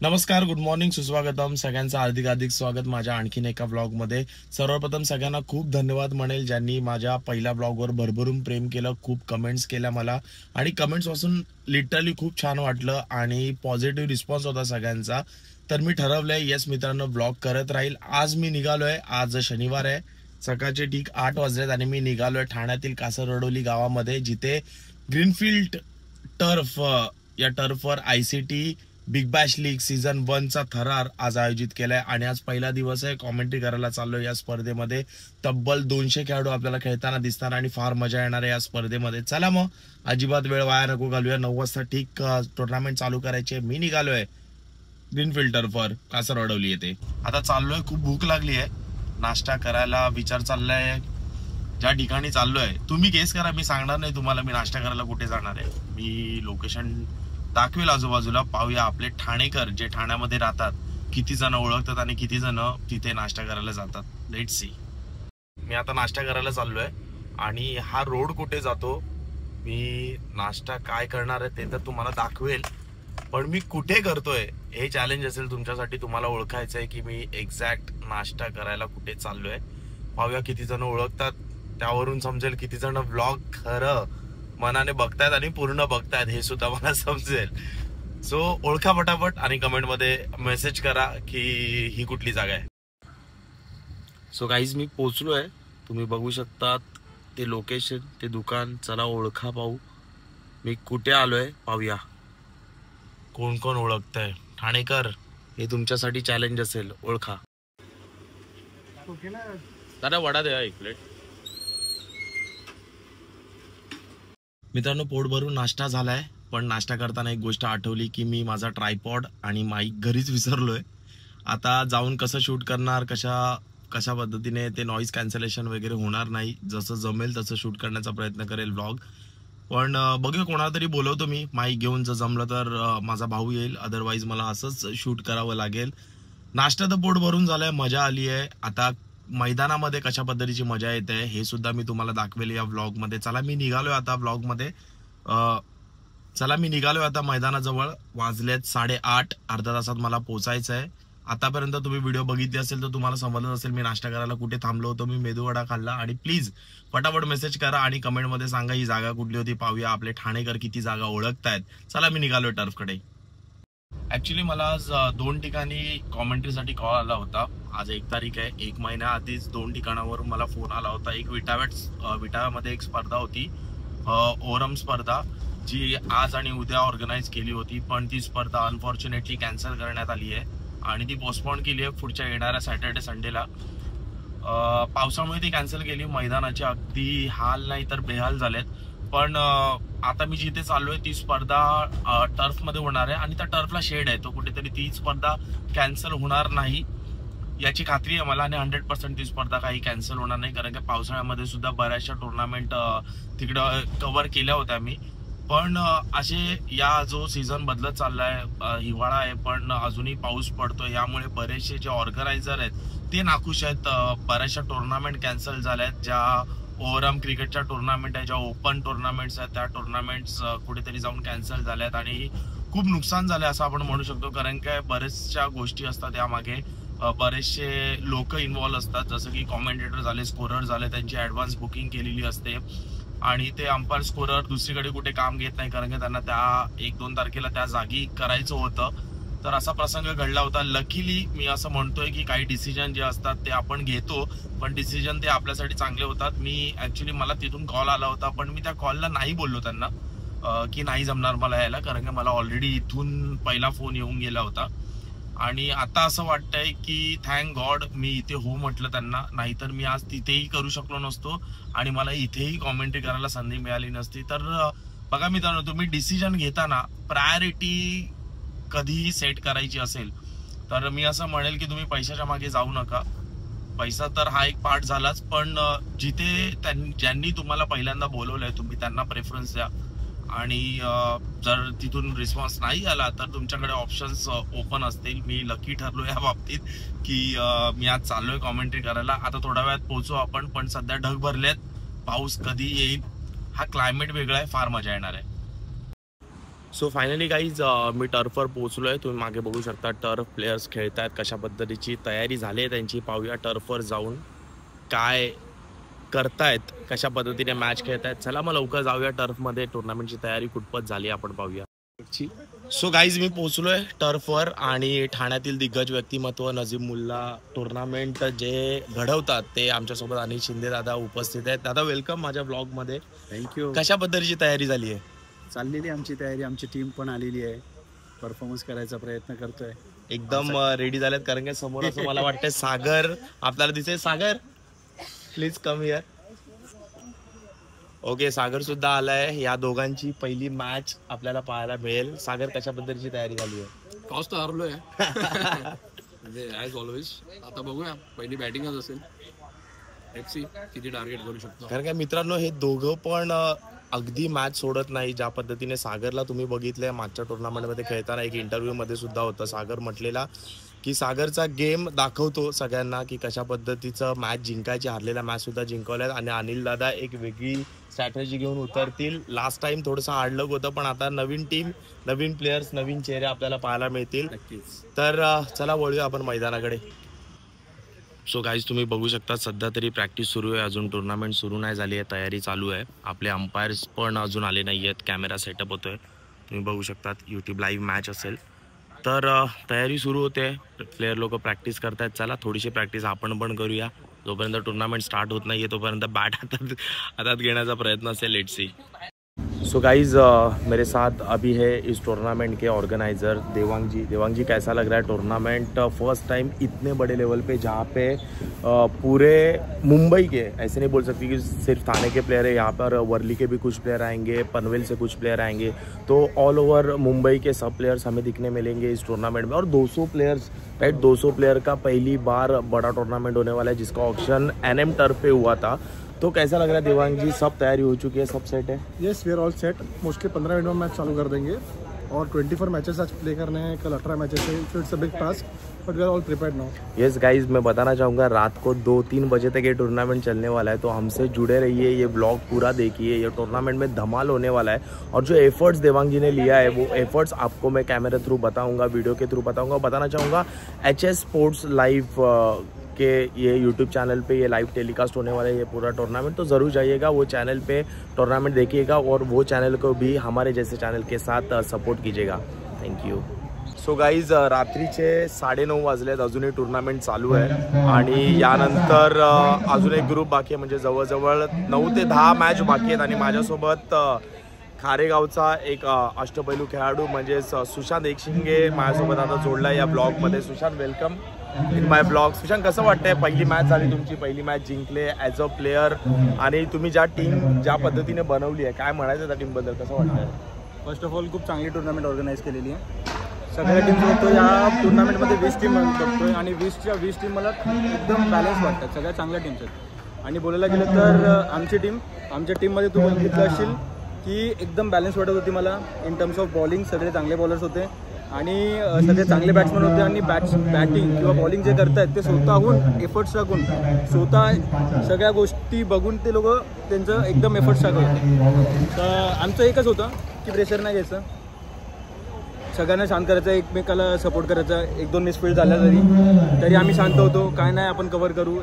नमस्कार, good morning, सुस्वागतम. सगळ्यांचं हार्दिक हार्दिक स्वागत माझ्या आणखीन एका व्लॉगमध्ये. सर्वप्रथम सगळ्यांना खूप धन्यवाद म्हणेल ज्यांनी माझ्या पहिल्या व्लॉगवर भरभरून प्रेम केलं, खूप कमेंट्स केल्या मला आणि कमेंट्स वाचून लिटरली खूप छान वाटलं आणि पॉझिटिव्ह रिस्पॉन्स होता सगळ्यांचा. तर मी ठरवलंय, येस मित्रांनो, व्लॉग करत राहील. आज मी निघालोय, आज शनिवार आहे, सकाळचे ठीक 8 वाजलेत आणि मी निघालोय ठाण्यातील कासरवडोली गावामध्ये, जिथे ग्रीनफील्ड टर्फ या टर्फवर ICT big Bash league season 1 चा थरार आज आयोजित केलाय आणि आज पहिला दिवस आहे. कॉमेंट्री करायला चाललोय या स्पर्धेमध्ये. तब्बल 200 खेळाडू आपल्याला खेळताना दिसणार आणि फार मजा येणार आहे या स्पर्धेमध्ये. चला मग, अजिबात वेळ वाया नको घालूया. 9 वाजता ठीक टुर्नामेंट चालू करायचे. मी निघालोय ग्रीन फिल्टरवर कासरवडोली येथे. आता चाललोय, खूप भूक लागली आहे. नाश्ता करायला विचार चाललाय. ज्या ठिकाणी चाललोय तुम्ही गेस करा, मी सांगणार नाही तुम्हाला मी नाश्ता करायला कुठे जाणार आहे. मी लोकेशन दाखवेल आजूबाजूला. पाहूया आपले ठाणेकर जे ठाण्यामध्ये राहतात किती जण ओळखतात आणि किती जण तिथे नाश्ता करायला जातात. Let's see. मी आता नाश्ता करायला चाललोय आणि हा रोड कुठे जातो, मी नाश्ता काय करणार आहे ते तर तुम्हाला दाखवेल, पण मी कुठे करतोय हे चॅलेंज असेल तुमच्यासाठी. तुम्हाला ओळखायचं आहे की मी एक्झॅक्ट नाश्ता करायला कुठे चाललोय. पाहूया किती जण ओळखतात, त्यावरून समजेल किती जण व्लॉग खरं मनाने बघतायत आणि पूर्ण बघतायत हे सुद्धा मला समजेल. सो ओळखा पटापट आणि कमेंट मध्ये मेसेज करा की ही कुठली जागा आहे. सो गाईज, मी पोचलोय, तुम्ही बघू शकतात ते लोकेशन, ते दुकान. चला ओळखा, पाहू मी कुठे आलोय, पाहूया कोण कोण ओळखतंय. ठाणेकर, हे तुमच्यासाठी चॅलेंज असेल, ओळखा. दादा वडा द्या एक प्लेट. मित्रांनो, पोट भरून नाश्ता झालाय, पण नाश्ता करताना एक गोष्ट आठवली की मी माझा ट्रायपॉड आणि माईक घरीच विसरलोय. आता जाऊन कसं शूट करणार, कशा पद्धतीने ते नॉईज कॅन्सलेशन वगैरे होणार नाही. जसं जमेल तसं शूट करण्याचा प्रयत्न करेल व्लॉग. पण बघूया, कोणाला तरी बोलवतो मी माईक घेऊन. जर जमलं तर माझा भाऊ येईल, अदरवाईज मला असंच शूट करावं लागेल. नाश्ता तर पोट भरून झालाय, मजा आली आहे. आता मैदानामध्ये कशा पद्धतीची मजा येते हे सुद्धा मी तुम्हाला दाखवेल या व्लॉग मध्ये. चला मी निघालोय आता व्लॉग मध्ये. आता मैदानाजवळ. वाजलेत 8:30. अर्ध्या तासात मला पोहोचायचं आहे. आतापर्यंत तुम्ही व्हिडिओ बघितली असेल तर तुम्हाला समजलं असेल मी नाश्ता करायला कुठे थांबलो होतो. मी मेदूवडा खाल्ला. आणि प्लीज फटाफट मेसेज करा आणि कमेंट मध्ये सांगा ही जागा कुठली होती. पाहूया आपले ठाणेकर किती जागा ओळखतायत. चला मी निघालोय टर्फकडे. ऍक्च्युली मला आज 2 ठिकाणी कॉमेंट्रीसाठी कॉल आला होता. आज 1 तारीख आहे. 1 महिन्या आधीच 2 ठिकाणावरून मला फोन आला होता. एक विटाव्यामध्ये एक स्पर्धा होती, ओरम स्पर्धा, जी आज आणि उद्या ऑर्गनाईज केली होती, पण ती स्पर्धा अनफॉर्च्युनेटली कॅन्सल करण्यात आली आहे आणि ती पोस्टपोन केली आहे पुढच्या येणाऱ्या सॅटर्डे संडेला. पावसामुळे ती कॅन्सल केली. मैदानाचे अगदी हाल नाही तर बेहाल झालेत. पण आता मी जिथे चाललोय ती स्पर्धा टर्फ मध्ये होणार आहे आणि त्या टर्फला शेड आहे, तो कुठेतरी ती स्पर्धा कॅन्सल होणार नाही याची खात्री आहे मला. आणि 100% ती स्पर्धा काही कॅन्सल होणार नाही, कारण की पावसाळ्यामध्ये सुद्धा बऱ्याचशा टुर्नामेंट तिकडं कव्हर केल्या होत्या मी. पण असे या जो सीझन बदलत चाललाय, हिवाळा आहे पण अजूनही पाऊस पडतोय, यामुळे बरेचसे जे ऑर्गनायझर आहेत ते नाखुश आहेत. बऱ्याचशा टुर्नामेंट कॅन्सल झाल्या आहेत. ज्या ओव्हरऑल क्रिकेटच्या टुर्नामेंट आहे, ज्या ओपन टुर्नामेंट्स आहेत, त्या टुर्नामेंट्स कुठेतरी जाऊन कॅन्सल झाल्यात आणि खूप नुकसान झालंय असं आपण म्हणू शकतो. कारण काय, बऱ्याचशा गोष्टी असतात यामागे, बरेचसे लोक इन्व्हॉल्व असतात. जसं की कॉमेंटेटर झाले, स्कोरर झाले, त्यांची ऍडव्हान्स बुकिंग केलेली असते आणि ते अंपायर स्कोरर दुसरीकडे कुठे काम घेत नाही, कारण की त्यांना त्या 1-2 तारखेला त्या जागी करायचं होतं. तर असा प्रसंग घडला होता. लकीली मी असं म्हणतोय की काही डिसिजन जे असतात ते आपण घेतो, पण डिसिजन ते आपल्यासाठी चांगले होतात. मी ऍक्च्युली मला तिथून कॉल आला होता, पण मी त्या कॉलला नाही बोललो त्यांना की नाही जमणार मला यायला, कारण की मला ऑलरेडी इथून पहिला फोन येऊन गेला होता. आणि आता असं वाटतंय की थँक गॉड मी इथे हो म्हटलं त्यांना, नाहीतर मी आज तिथेही करू शकलो नसतो आणि मला इथेही कॉमेंट्री करायला संधी मिळाली नसती. तर बघा मित्रांनो, तुम्ही डिसिजन घेताना प्रायोरिटी कधीही सेट करायची असेल तर मी असं म्हणेल की तुम्ही पैशाच्या मागे जाऊ नका. पैसा तर हा एक पार्ट झालाच, पण जिथे ज्यांनी तुम्हाला पहिल्यांदा बोलवलंय तुम्ही त्यांना प्रेफरन्स द्या. आणि जर तिथून रिस्पॉन्स नाही आला तर तुमच्याकडे ऑप्शन्स ओपन असतील. मी लकी ठरलो या बाबतीत की मी आज चाललोय कॉमेंट्री करायला. आता थोड्या वेळात पोहोचू आपण, पण सध्या ढग भरलेत, पाऊस कधी येईल हा क्लायमेट वेगळा आहे, फार मजा येणार आहे. सो फायनली गाईज मी टर्फवर पोहोचलो आहे. तुम्ही मागे बघू शकता टर्फ प्लेयर्स खेळत आहेत, कशा पद्धतीची तयारी झाली आहे त्यांची. पाहूया टर्फवर जाऊन काय करतायत, कशा पद्धतीने मॅच खेळतायत. चला मग लवकर जाऊया टर्फमध्ये. टुर्नामेंटची तयारी कुठपत झाली आपण पाहूया. सो गाईज मी पोहोचलोय टर्फवर आणि ठाण्यातील दिग्गज व्यक्तिमत्व नजीब मुल्ला टुर्नामेंट जे घडवतात ते आमच्यासोबत अनिल शिंदे दादा उपस्थित आहेत. दादा वेलकम माझ्या ब्लॉगमध्ये. थँक्यू. कशा पद्धतीची तयारी झाली आहे? चाललेली आमची तयारी, आमची टीम पण आलेली आहे, परफॉर्मन्स करायचा प्रयत्न करतोय. एकदम रेडी झालेत कारण की समोर असं मला वाटतं सागर आपल्याला दिसेल. सागर प्लीज कम हिअर. ओके, सागर सुद्धा आलाय. या दोघांची पहिली मॅच आपल्याला पाहायला मिळेल. सागर कशा पद्धतीची तयारी झाली आहे? टॉस तर हरलोय म्हणजे ॲज ऑलवेज. आता बघूया, पहिली बॅटिंगच असेल. FC किती टार्गेट करू शकतो. कारण काय मित्रांनो, हे दोघं पण अगदी मॅच सोडत नाही. ज्या पद्धतीने सागरला तुम्ही बघितलंय मागच्या टुर्नामेंटमध्ये खेळताना, एक इंटरव्ह्यूमध्ये सुद्धा होतं, सागर म्हटलेला की सागरचा गेम दाखवतो सगळ्यांना की कशा पद्धतीचं मॅच जिंकायची. हारलेला मॅच सुद्धा जिंकवल्यात आणि अनिल दादा एक वेगळी स्ट्रॅटेजी घेऊन उतरतील. लास्ट टाइम थोडंसं हार्डलक होतं, पण आता नवीन टीम, नवीन प्लेयर्स, नवीन चेहरे आपल्याला पाहायला मिळतील. नक्कीच. तर चला वळूया आपण मैदानाकडे. सो गाईज तुम्ही बघू शकता सध्या तरी प्रॅक्टिस सुरू आहे, अजून टुर्नामेंट सुरू नाही झाली आहे, तयारी चालू आहे. आपले अंपायर्स पण अजून आले नाही आहेत. कॅमेरा सेटअप होतोय, तुम्ही बघू शकतात. यूट्यूब लाईव्ह मॅच असेल तर तयारी सुरू होते. प्लेयर लोक प्रॅक्टिस करतायत. चला थोडीशी प्रॅक्टिस आपण पण करूया. जोपर्यंत टुर्नामेंट स्टार्ट होत नाहीये तोपर्यंत बॅट हातात घेण्याचा प्रयत्न असेल. Let's see. सो गाइज मेरे साथ अभी है इस टूर्नामेंट के ऑर्गेनाइज़र देवांग जी. देवांग जी, कैसा लग रहा है टूर्नामेंट? फर्स्ट टाइम इतने बड़े लेवल पे जहाँ पे पूरे मुंबई के, ऐसे नहीं बोल सकती कि सिर्फ थाने के प्लेयर है, यहाँ पर वर्ली के भी कुछ प्लेयर आएंगे, पनवेल से कुछ प्लेयर आएंगे, तो ऑल ओवर मुंबई के सब प्लेयर्स हमें दिखने मिलेंगे इस टूर्नामेंट में. और 200 प्लेयर्स, राइट, 200 प्लेयर का पहली बार बड़ा टूर्नामेंट होने वाला है जिसका ऑक्शन NM टर्फ पे हुआ था. तो कैसा लग रहा है देवांग जी? सब तैयारी हो चुकी है, सब सेट है? Yes, we are all set. Mostly 15 minute में मैच चालू कर देंगे और 24 मैचेस आज प्ले करने हैं. कल 18 मैचेस है, so it's a big task, but we are all prepared now. Yes guys, मैं बताना चाहूँगा रात को 2-3 बजे तक ये टूर्नामेंट चलने वाला है, तो हमसे जुड़े रहिए. ये ब्लॉग पूरा देखिए. ये टूर्नामेंट में धमाल होने वाला है. और जो एफर्ट्स देवांग जी ने लिया है वो एफर्ट्स आपको मैं कैमरे थ्रू बताऊँगा, वीडियो के थ्रू बताऊँगा. बताना चाहूँगा HS स्पोर्ट्स लाइव के ये यूट्यूब चैनल पे ये लाइव टेलीकास्ट होने वाला है ये पूरा टूर्नामेंट. तो ज़रूर जाइएगा वो चैनल पे, टूर्नामेंट देखिएगा और वो चैनल को भी हमारे जैसे चॅनल के साथ सपोर्ट कीजिएगा. थँक्यू. सो गाईज रात्रीचे 9:30 वाजलेत, अजूनही टुर्नामेंट चालू आहे आणि यानंतर अजून एक ग्रुप बाकी आहे. म्हणजे जवळजवळ 9 ते 10 मॅच बाकी आहेत. आणि माझ्यासोबत खारेगावचा एक अष्टपैलू खेळाडू म्हणजे सुशांत एकशिंगे माझ्यासोबत आता जोडला या ब्लॉगमध्ये. Sushant, welcome in my blog. Sushant, कसं वाटतंय? पहिली मॅच झाली तुमची, पहिली मॅच जिंकले ॲज अ प्लेयर, आणि तुम्ही ज्या टीम ज्या पद्धतीने बनवली आहे, काय म्हणायचं त्या टीमबद्दल? कसं वाटतंय? फर्स्ट ऑफ ऑल खूप चांगली टुर्नामेंट ऑर्गनाईज केलेली आहे. सगळ्या टीम बघतो या टुर्नामेंटमध्ये 20 टीम बघतोय आणि 20च्या 20 टीम मला एकदम बॅलन्स वाटतात. सगळ्या चांगल्या टीम्स आहेत. आणि बोलायला गेलं तर आमच्या टीममध्ये तू बघितलं असेल की एकदम बॅलन्स वाटत होती मला. इन टर्म्स ऑफ बॉलिंग सगळे चांगले बॉलर्स होते आणि सगळे चांगले बॅट्समन होते. आणि बॅटिंग किंवा बॉलिंग जे करतायत ते स्वतःहून एफर्ट्स टाकून, स्वतः सगळ्या गोष्टी बघून ते लोक त्यांचं एकदम एफर्ट्स टाकत होते. तर आमचं एकच होतं की प्रेशर नाही घ्यायचं, सगळ्यांना शांत करायचं, एकमेकाला सपोर्ट करायचा. 1-2 मिसफील्ड झाल्या तरी आम्ही शांत होतो. काय नाही, आपण कव्हर करू.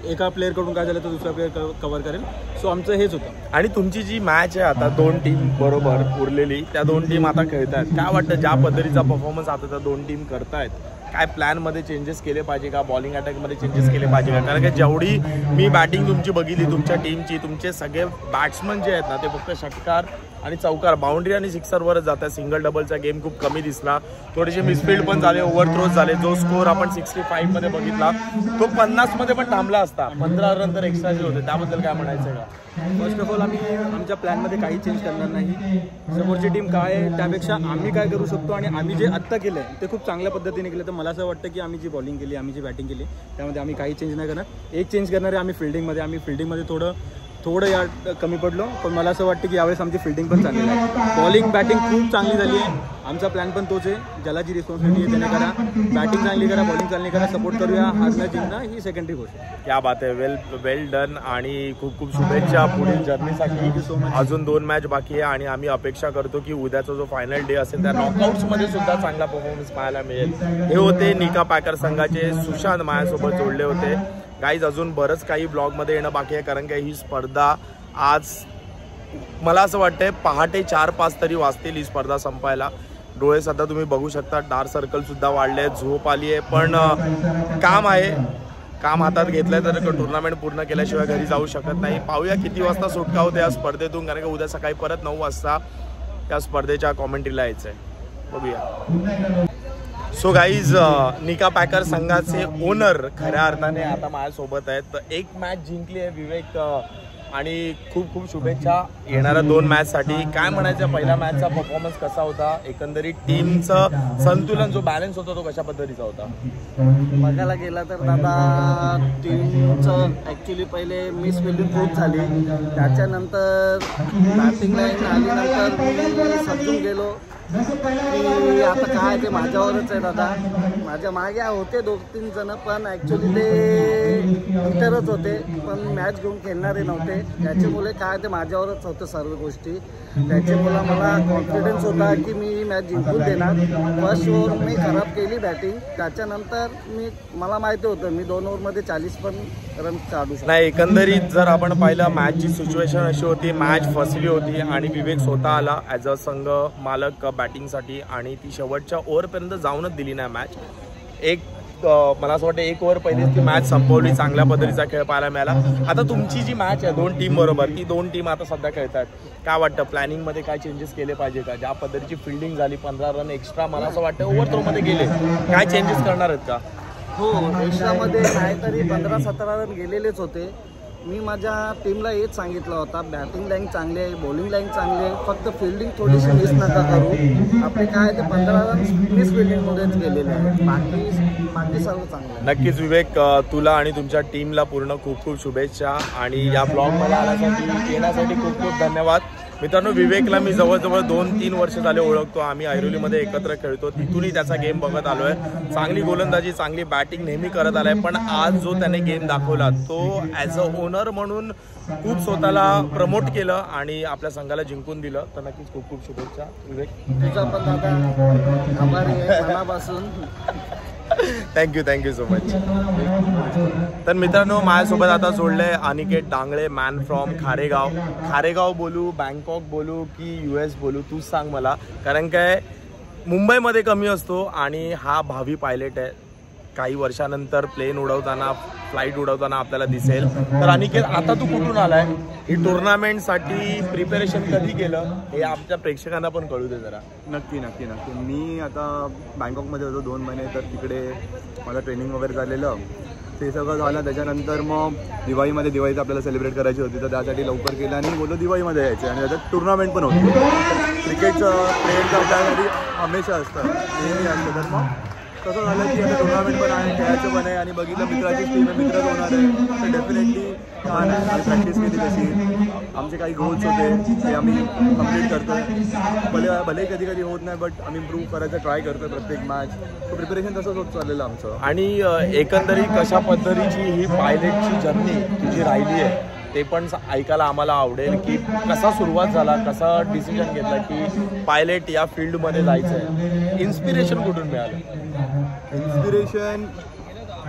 एका प्लेअरकडून काय झालं तर दुसरा प्लेअर कव्हर करेल. सो आमचं हेच होतं. आणि तुमची जी मॅच आहे आता 2 टीम बरोबर उरलेली, त्या 2 टीम आता खेळतायत. काय वाटतं ज्या पद्धतीचा परफॉर्मन्स आता त्या 2 टीम करतायत, काय प्लॅनमध्ये चेंजेस केले पाहिजे का? बॉलिंग अटॅकमध्ये चेंजेस केले पाहिजे का? कारण की जेवढी मी बॅटिंग तुमची बघितली तुमच्या टीमची, तुमचे सगळे बॅट्समन जे आहेत ना ते फक्त षटकार आणि चौकार, बाउंड्री आणि सिक्सरवरच जातात. सिंगल डबलचा गेम खूप कमी दिसला. थोडेसे मिसफील्ड पण झाले, ओव्हरथ्रोज झाले. जो स्कोर आपण 65 मध्ये बघितला तो 50 मध्ये पण थांबला असता. 15 नंतर एक्स्ट्रा जे होते त्याबद्दल काय म्हणायचं का? फर्स्ट ऑफ ऑल आम्ही आमच्या प्लॅनमध्ये काही चेंज करणार नाही. समोरची टीम काय आहे त्यापेक्षा आम्ही काय करू शकतो आणि आम्ही जे आत्ता केलं आहे ते खूप चांगल्या पद्धतीने केलं. तर मला असं वाटतं की आम्ही जी बॉलिंग केली, आम्ही जी बॅटिंग केली त्यामध्ये आम्ही काही चेंज नाही करणार. एक चेंज करणार आहे आम्ही फिल्डिंगमध्ये. आम्ही फिल्डिंगमध्ये थोडं या कमी पडलो, पण मला असं वाटतं की यावेळेस आमची फिल्डिंग पण चांगली आहे. बॉलिंग बॅटिंग खूप चांगली झाली आहे. आमचा प्लॅन पण तोच आहे, ज्याला जी रिस्पॉन्सिबिलिटी आहे त्याने करा, बॅटिंग चांगली करा, बॉलिंग चांगली करा, सपोर्ट करूया. हारणं जिंकणं ही सेकंडरी गोष्ट आहे. क्या बात आहे, वेल डन आणि खूप खूप शुभेच्छा पुढील जर्नीसाठी. अजून 2 मॅच बाकी आहे आणि आम्ही अपेक्षा करतो की उद्याचा जो फायनल डे असेल त्या नॉकआउट्समध्ये सुद्धा चांगला परफॉर्मन्स पाहायला मिळेल. हे होते निका पॅकर संघाचे सुशांत माझ्यासोबत जोडले होते. गाईज अजून बरंच काही ब्लॉगमध्ये येणं बाकी आहे, कारण की ही स्पर्धा आज मला असं वाटतंय पहाटे 4-5 तरी वाजतील ही स्पर्धा संपायला. डोळे सध्या तुम्ही बघू शकता, डार्क सर्कल सुद्धा वाढले, झोप आली आहे, पण काम आहे, काम हातात घेतलंय तर टुर्नामेंट पूर्ण केल्याशिवाय घरी जाऊ शकत नाही. पाहूया किती वाजता सुटका होते या स्पर्धेतून, कारण की उद्या सकाळी परत 9 वाजता या स्पर्धेच्या कॉमेंट्रीला यायचं आहे. बघूया. सो गाईज, निका पॅकर संघाचे ओनर खऱ्या अर्थाने आता माझ्यासोबत आहेत. तर 1 मॅच जिंकली आहे विवेक, आणि खूप खूप शुभेच्छा येणाऱ्या 2 मॅचसाठी. काय म्हणायचं, पहिल्या मॅचचा परफॉर्मन्स कसा होता, एकंदरीत टीमचं संतुलन जो बॅलन्स होता तो कशा पद्धतीचा होता? बघायला गेला तर दादा टीमचं ॲक्च्युली पहिले मिस फिल्डिंग खूप झाली, त्याच्यानंतर बॅटिंग लाईन आल्यानंतर मी समजून गेलो की आता काय ते माझ्यावरच आहे दादा. माझ्या मागे होते 2-3 जण, पण ॲक्च्युली ते इतरच होते, पण मॅच घेऊन खेळणारे नव्हते. त्याच्यामुळे काय ते माझ्यावरच होतं सर्व गोष्टी. त्याच्यामुळे मला कॉन्फिडन्स होता की मी ही मॅच जिंकून देणार. फर्स्ट ओव्हर मी खराब केली बॅटिंग, त्याच्यानंतर मला माहिती होतं मी 2 ओव्हरमध्ये 40 पण रन काढू शकतो. नाही, एकंदरीत जर आपण पाहिलं मॅचची सिच्युएशन अशी होती, मॅच फसली होती आणि विवेक स्वतः आला ॲज अ संघ मालक बॅटिंगसाठी, आणि ती शेवटच्या ओव्हरपर्यंत जाऊनच दिली नाही मॅच. मला असं वाटतं 1 ओव्हर पहिलीच ती मॅच संपवली, चांगल्या पद्धतीचा खेळ पाहायला मिळाला. आता तुमची जी मॅच आहे 2 टीम बरोबर, ती 2 टीम आता सध्या खेळतात, काय वाटतं प्लॅनिंगमध्ये काय चेंजेस केले पाहिजे का? ज्या पद्धतीची फिल्डिंग झाली, 15 रन एक्स्ट्रा मला असं वाटतं ओव्हर थ्रोमध्ये गेले, काय चेंजेस करणार आहेत का? हो, एक्स्ट्रामध्ये काहीतरी 15-17 रन गेलेलेच होते. मी माझ्या टीमला हेच सांगितलं होता, बॅटिंग लाईन चांगली आहे, बॉलिंग लाईन चांगली आहे, फक्त फिल्डिंग थोडीशी मिस नका करू. आपले काय ते 15 रन मिस फिल्डिंगमध्येच गेलेले आहेत, बाकी सर्व चांगलं आहे. नक्कीच विवेक, तुला आणि तुमच्या टीमला पूर्ण खूप खूप शुभेच्छा आणि या ब्लॉगमध्ये येण्यासाठी खूप खूप धन्यवाद. मित्रांनो, विवेकला मी जवळजवळ 2-3 वर्ष झाले ओळखतो. आम्ही ऐरोलीमध्ये एकत्र खेळतो, तिथूनही त्याचा गेम बघत आलोय. चांगली गोलंदाजी, चांगली बॅटिंग नेहमी करत आलाय, पण आज जो त्याने गेम दाखवला तो ॲज अ ओनर म्हणून खूप स्वतःला प्रमोट केलं आणि आपल्या संघाला जिंकून दिलं. तर नक्कीच खूप खूप शुभेच्छा विवेक. तुझा पण दादा आभारी आहे मनापासून. Thank you so much. तर मित्रांनो, माझ्यासोबत आता जोडले अनिकेत डांगळे, मॅन फ्रॉम खारेगाव बोलू, बँकॉक बोलू की US बोलू, तूच सांग मला, कारण काय मुंबईमध्ये कमी असतो आणि हा भावी पायलट आहे. काही वर्षानंतर प्लेन उडवताना, फ्लाईट उडवताना आपल्याला दिसेल. तर अनिकेत, आता तू कुठून आलाय? ही टुर्नामेंटसाठी प्रिपरेशन कधी केलं हे आमच्या प्रेक्षकांना पण कळू दे जरा. नक्की. मी आता बँकॉकमध्ये होतो 2 महिने, तर तिकडे मला ट्रेनिंग वगैरे झालेलं, ते सगळं झालं. त्याच्यानंतर मग दिवाळीचं आपल्याला सेलिब्रेट करायची होती, तर त्यासाठी लवकर केलं आणि बोललो दिवाळीमध्ये यायचं, आणि त्याच्यात टुर्नामेंट पण होती. क्रिकेटचं प्लेयरचं त्यासाठी हमेशा असतं, नेहमी असतं. तर मग कसं झालं की आता टुर्नामेंट पण आहे, खेळायचं पण आहे, आणि बघितलं मित्राची टीम आहे, मित्रच होणार आहे, तर डेफिनेटली छान आहे. प्रॅक्टिस केली तशी, आमचे काही गोल्स होते ते आम्ही कम्प्लीट करतो आहे. भले कधी होत नाही, बट आम्ही इम्प्रूव्ह करायचं ट्राय करतो प्रत्येक मॅच. तर प्रिपरेशन तसंच होत चाललेलं आमचं. आणि एकंदरीत कशा पद्धतीची ही पायलटची जर्नी तुझी राहिली आहे ते पण ऐकायला आम्हाला आवडेल, की कसा सुरुवात झाला, कसा डिसिजन घेतला की पायलट या फील्डमध्ये जायचं आहे, इन्स्पिरेशन कुठून मिळालं? इन्स्पिरेशन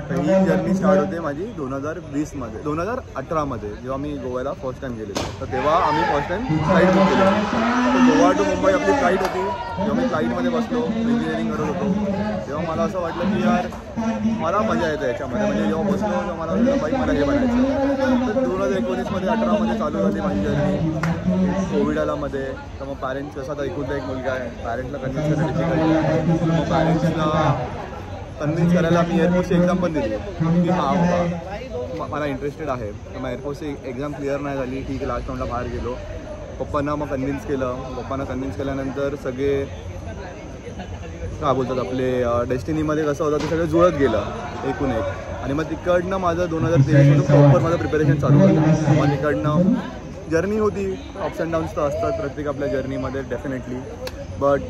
ही जर्नी स्टार्ट होते माझी 2018मध्ये जेव्हा मी गोव्याला फर्स्ट टाइम गेलेलो. तर तेव्हा आम्ही फर्स्ट टाइम फ्लाईट बुक केली. तर गोवा टू मुंबई आपली फ्लाईट होती. जेव्हा मी फ्लाईटमध्ये बसलो, इंजिनिअरिंग करत होतो, तेव्हा मला असं वाटलं की यार मला मजा येते याच्यामध्ये. म्हणजे जेव्हा बसलो तेव्हा मला वाटलं बाईक मला हे बनायचं. तर 2019मध्ये 18मध्ये चालू झाली माझी जर्नी. कोविड आलामध्ये तर मग पॅरेंट्स कसा तर एकुलता एक मुलगा आहे, पॅरेंट्सला कन्व्हिन्स करणं डिफिकल्ट आहे. मग पॅरेंट्सला कन्व्हिन्स करायला मी एअरफोर्सची एक्झाम पण दिली की हां बाबा मला इंटरेस्टेड आहे. तर मग एअरफोर्सची एक्झाम क्लिअर नाही झाली, ठीक आहे, लास्ट राऊंडला बाहेर गेलो. पप्पांना मग कन्व्हिन्स केलं. पप्पांना कन्व्हिन्स केल्यानंतर सगळे काय बोलतात आपले डेस्टिनीमध्ये कसं होतं ते सगळं जुळत गेलं एकूण एक. आणि मग तिकडनं माझं 2023 प्रॉपर माझं प्रिपरेशन चालू होतं. मग तिकडनं जर्नी होती, अप्स अँड डाऊन्स तर असतात प्रत्येक आपल्या जर्नीमध्ये डेफिनेटली, बट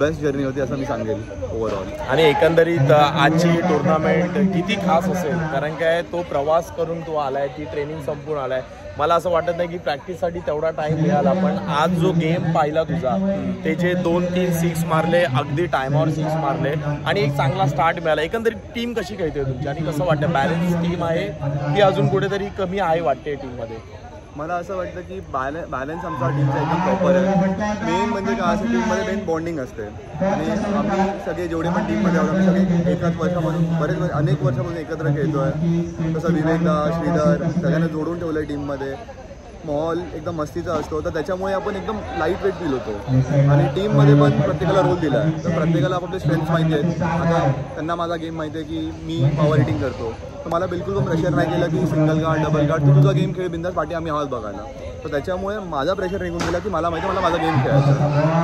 बेस्ट जर्नी होती असं मी सांगेल ओव्हरऑल. आणि एकंदरीत आजची टुर्नामेंट किती खास असेल, कारण काय तो प्रवास करून तो आलाय, ती ट्रेनिंग संपून आलाय. मला असं वाटत नाही की प्रॅक्टिससाठी तेवढा टाईम मिळाला, पण आज जो गेम पाहिला तुझा, ते जे 2-3 सिक्स मारले, अगदी टायमावर सिक्स मारले आणि एक चांगला स्टार्ट मिळाला. एकंदरीत टीम कशी खेळते तुमची आणि कसं वाटतं, बॅलन्स टीम आहे की अजून कुठेतरी कमी आहे वाटते टीममध्ये? मला असं वाटतं की बॅलन्स आमचा टीमचा एकदम प्रॉपर आहे. मेन म्हणजे काय असं टीममध्ये मेन बॉन्डिंग असते. आणि आम्ही सगळे जेवढे पण टीममध्ये आहोत, आम्ही सगळे एकाच वर्षापासून अनेक वर्षापासून एकत्र खेळतो आहे. तसं विवेक, श्रीधर सगळ्यांना जोडून ठेवलं आहे टीममध्ये. माहोल एकदम मस्तीचा असतो, तर त्याच्यामुळे आपण एकदम लाईट वेट फील होतो. आणि टीममध्ये पण प्रत्येकाला रोल दिला आहे, तर प्रत्येकाला आपले स्ट्रेंथ्स माहिती आहेत. आता त्यांना माझा गेम माहिती आहे की मी पॉवर हिटिंग करतो, तर मला बिलकुल पण प्रेशर नाही केलं की सिंगल गार्ड, डबल गार्ड, तू तुझा गेम खेळ बिंदास, पाठी आम्ही आवाज बघायला. तर त्याच्यामुळे माझा प्रेशर निघून गेला की मला माहिती आहे मला माझा गेम खेळायचा.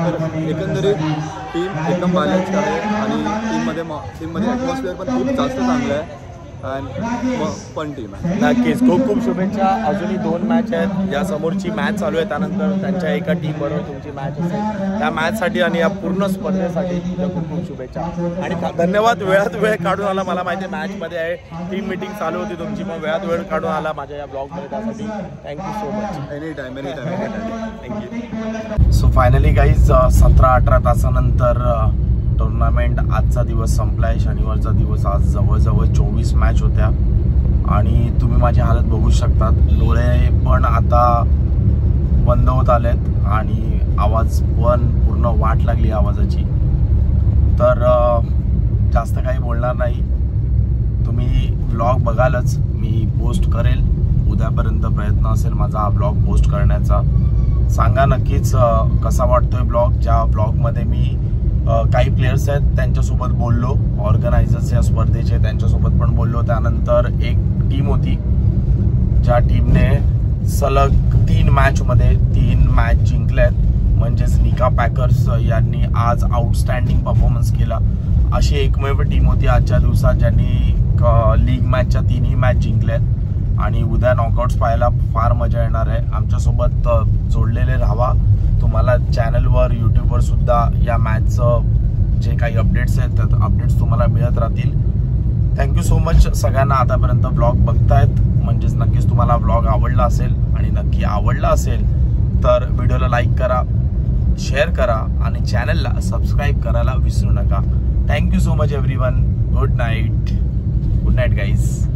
तर एकंदरीत टीम एकदम बॅलन्स्ड आहे आणि टीममध्ये ॲटमॉस्फिअर पण खूप जास्त चांगलं आहे आणि पण टीम आहे. नक्कीच खूप खूप शुभेच्छा. अजूनही 2 मॅच आहेत, या समोरची मॅच चालू आहे, त्यानंतर त्यांच्या एका टीम बरोबर तुमची मॅच असेल. त्या मॅचसाठी आणि या पूर्ण स्पर्धेसाठी तुझ्या खूप खूप शुभेच्छा आणि धन्यवाद. वेळात वेळ काढून आला, मला माहिती आहे मॅचमध्ये आहे, टीम मीटिंग चालू होती तुमची, मग वेळात वेळ काढून आला माझ्या या ब्लॉगमध्ये, त्यासाठी thank you so much. Any time thank you. So finally guys 17-18 तासानंतर टुर्नामेंट आजचा दिवस संपलाय. शनिवारचा दिवस. आज जवळजवळ 24 मॅच होत्या आणि तुम्ही माझी हालत बघू शकतात. डोळे पण आता बंद होत आलेत आणि आवाज पण पूर्ण वाट लागली आवाजाची. तर जास्त काही बोलणार नाही, तुम्ही ब्लॉग बघालच. मी पोस्ट करेल उद्यापर्यंत, प्रयत्न असेल माझा हा ब्लॉग पोस्ट करण्याचा. सांगा नक्कीच कसा वाटतोय ब्लॉग. ज्या ब्लॉगमध्ये मी काही प्लेयर्स आहेत त्यांच्यासोबत बोललो, ऑर्गनायझर्स या स्पर्धेचे त्यांच्यासोबत पण बोललो. त्यानंतर एक टीम होती ज्या टीमने सलग 3 मॅचमध्ये 3 मॅच जिंकल्यात, म्हणजेच निका पॅकर्स यांनी आज आउटस्टँडिंग परफॉर्मन्स केला. अशी एकमेव टीम होती आजच्या दिवसात ज्यांनी लीग मॅचच्या 3ही मॅच जिंकल्यात. आणि उद्या नॉकआउट्स पाहायला फार मजा येणार आहे. आमच्यासोबत जोडलेले राहा. तुम्हाला चॅनलवर, यूट्यूबवर सुद्धा या मॅचचं जे काही अपडेट्स आहेत त्या अपडेट्स तुम्हाला मिळत राहतील. थँक्यू सो मच सगळ्यांना आतापर्यंत ब्लॉग बघतायत, म्हणजेच नक्कीच तुम्हाला ब्लॉग आवडला असेल. आणि नक्की आवडला असेल तर व्हिडिओला लाईक करा, शेअर करा आणि चॅनलला सबस्क्राईब करायला विसरू नका. Thank you so much everyone. Good night guys.